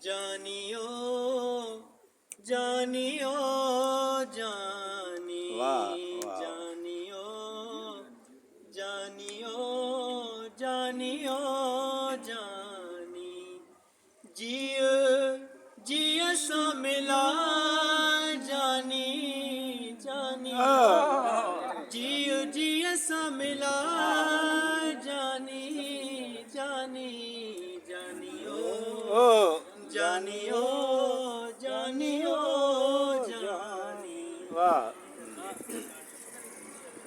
जानियो जानियो जानी जानियो जानियो जानियो जानी जियो जियो सा मिला जानी जानियो जियो जियो सा मिला जानी जानी जानियो जानियो जानियो जानी वाह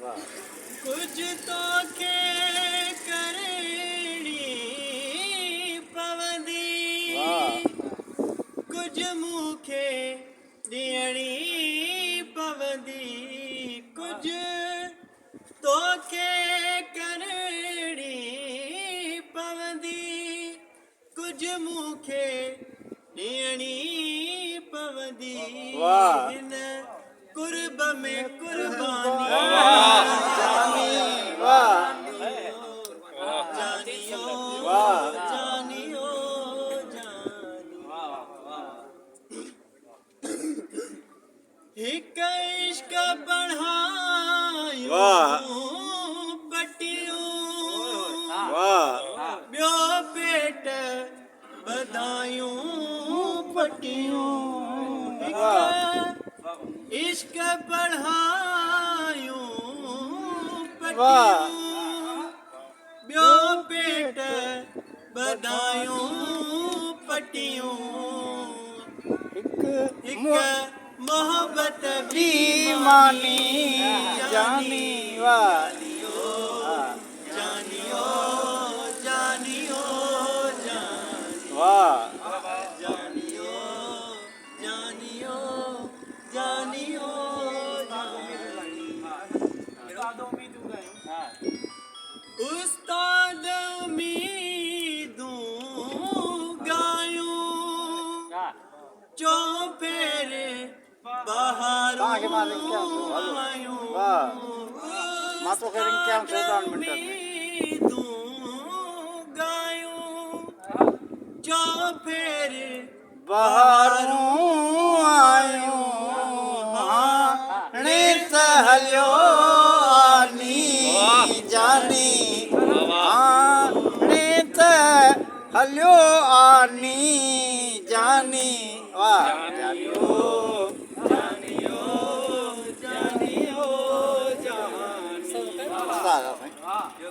वाह कुछ तो के करेड़ी पवंदी कुछ मुखे दियणी पवंदी कुछ तो के करेड़ी पवंदी कुछ मुखे दियणी पवंदी हिन कुर्ब में कुर्बानी जानियो जानियो जानी हिक इश्क बढ़ायो पटियो ॿियो पेट बधायूं पटियूं इश्क बढ़ायूं पटियूं ॿियो पेट बधायूं पटियूं हिक मोहब्बत भी मानी जानी वाह जानियो जानियो जानी वाह जानियो जानियो जानियो उस्ताद उम्मीदूं गायूं चो फेरे बहारूं आयूं मातो करें क्या सुल्तान मिनट उम्मीदूं गायूं चो फेरे बहारूं आयूं हाणे त हलियो आनी जानी हाणे त हलियो आनी जानी वाह जानियो